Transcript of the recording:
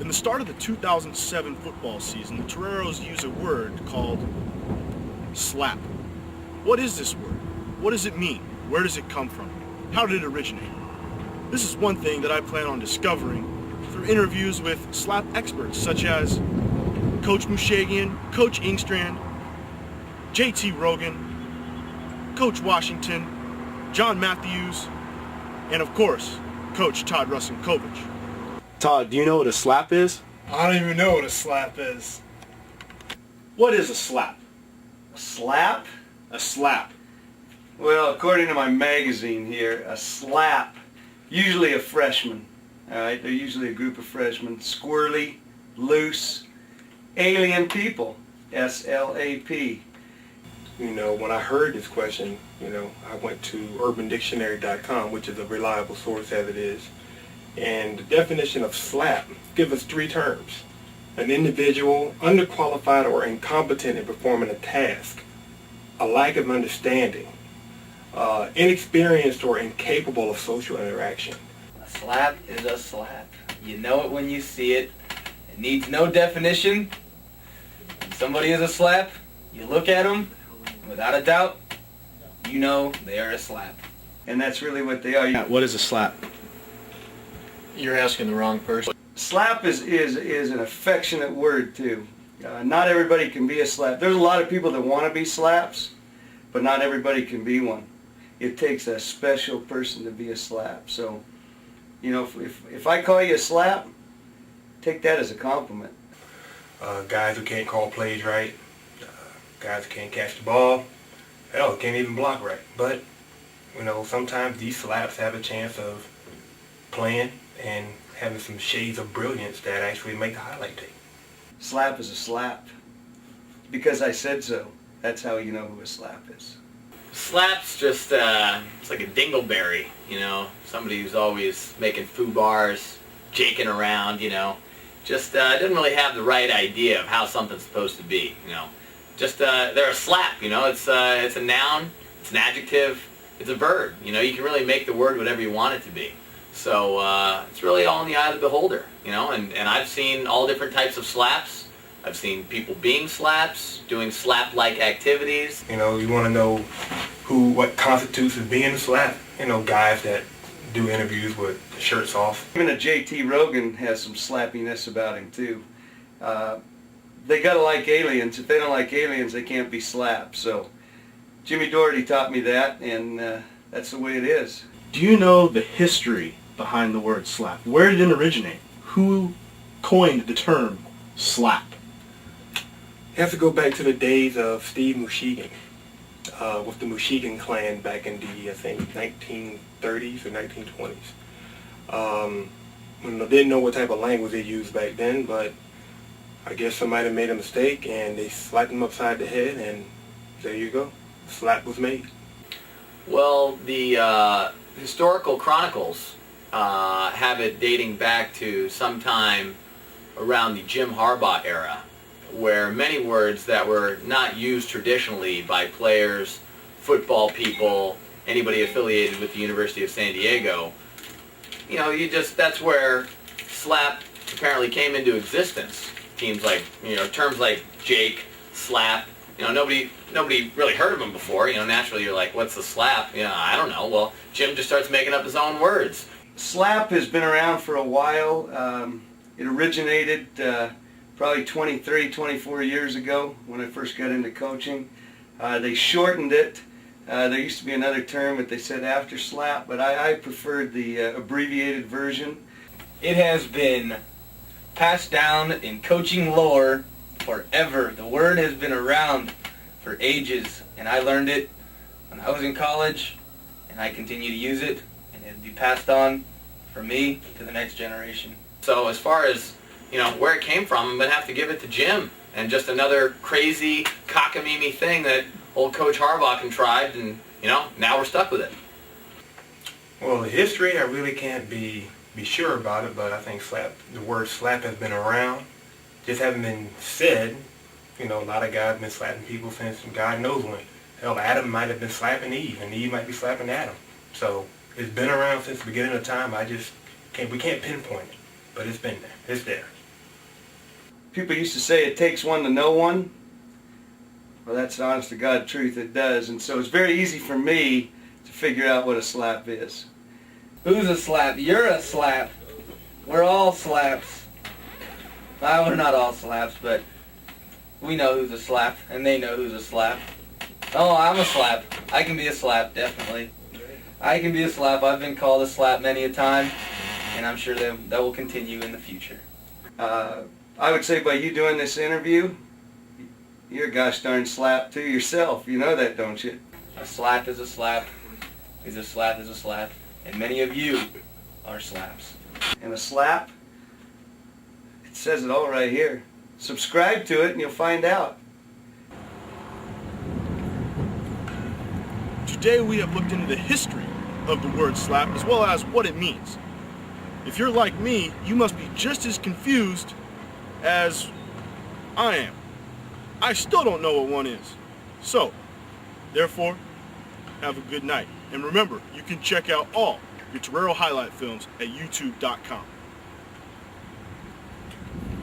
In the start of the 2007 football season, the Toreros use a word called slap. What is this word? What does it mean? Where does it come from? How did it originate? This is one thing that I plan on discovering through interviews with slap experts such as Coach Mushagian, Coach Ingstrand, JT Rogan, Coach Washington, John Matthews, and of course, Coach Todd Rusinkovich. Todd, do you know what a slap is? I don't even know what a slap is. What is a slap? A slap? A slap. Well, according to my magazine here, a slap, usually a freshman. All right, they're usually a group of freshmen, squirrely, loose, alien people, S-L-A-P. You know, when I heard this question, I went to urbandictionary.com, which is a reliable source as it is. And the definition of slap gives us three terms. An individual underqualified or incompetent in performing a task, a lack of understanding, inexperienced or incapable of social interaction. A slap is a slap. You know it when you see it. It needs no definition. When somebody is a slap, you look at them, and without a doubt, you know they are a slap. And that's really what they are. What is a slap? You're asking the wrong person. Slap is an affectionate word too. Not everybody can be a slap. There's a lot of people that want to be slaps, but not everybody can be one. It takes a special person to be a slap. So, if I call you a slap, take that as a compliment. Guys who can't call plays right, guys who can't catch the ball, hell, can't even block right. But, sometimes these slaps have a chance of playing and having some shades of brilliance that actually make the highlight tape. Slap is a slap. Because I said so. That's how you know who a slap is. Slap's just, it's like a dingleberry, somebody who's always making foobars, jaking around, just doesn't really have the right idea of how something's supposed to be, Just, they're a slap, it's a noun, it's an adjective, it's a verb, you can really make the word whatever you want it to be. So it's really all in the eye of the beholder, and I've seen all different types of slaps. I've seen people being slaps, doing slap-like activities. You want to know what constitutes as being a slap. Guys that do interviews with shirts off. Even a JT Rogan has some slappiness about him too. They gotta like aliens. If they don't like aliens, they can't be slapped. So Jimmy Doherty taught me that, and that's the way it is. Do you know the history behind the word slap? Where did it originate? Who coined the term slap? You have to go back to the days of Steve Mushagian with the Mushagian clan back in the, I think, 1930s or 1920s. When they didn't know what type of language they used back then, but I guess somebody made a mistake and they slapped him upside the head, and there you go. Slap was made. Well, the historical chronicles have it dating back to sometime around the Jim Harbaugh era, where many words that were not used traditionally by players, football people, anybody affiliated with the University of San Diego, that's where slap apparently came into existence. Teams like, terms like Jake, slap, nobody really heard of them before. Naturally you're like, what's a slap? I don't know. Well, Jim just starts making up his own words. Slap has been around for a while. It originated probably 23, 24 years ago when I first got into coaching. They shortened it. There used to be another term that they said after slap, but I preferred the abbreviated version. It has been passed down in coaching lore forever. The word has been around for ages, and I learned it when I was in college, and I continue to use it, and it'll be passed on from me to the next generation. So as far as where it came from, I'm going to have to give it to Jim. And just another crazy cockamamie thing that old Coach Harbaugh contrived, and, now we're stuck with it. Well, the history, I really can't be sure about it, but I think the word slap has been around. Just hasn't been said. A lot of guys have been slapping people since God knows when. Hell, Adam might have been slapping Eve, and Eve might be slapping Adam. So it's been around since the beginning of time. We can't pinpoint it, but it's been there. It's there. people used to say it takes one to know one. Well, that's the honest to God truth, it does. And so it's very easy for me to figure out what a slap is. Who's a slap? You're a slap. We're all slaps. Well, we're not all slaps, but we know who's a slap, and they know who's a slap. Oh, I'm a slap. I can be a slap, definitely. I can be a slap. I've been called a slap many a time, and I'm sure that will continue in the future. I would say by you doing this interview, you're a gosh darn slap to yourself. You know that, don't you? A slap is a slap. Is a slap is a slap. And many of you are slaps. And a slap, it says it all right here. Subscribe to it and you'll find out. Today we have looked into the history of the word slap as well as what it means. If you're like me, you must be just as confused as I am. I still don't know what one is. So, therefore, have a good night. And remember, you can check out all your Torero highlight films at youtube.com.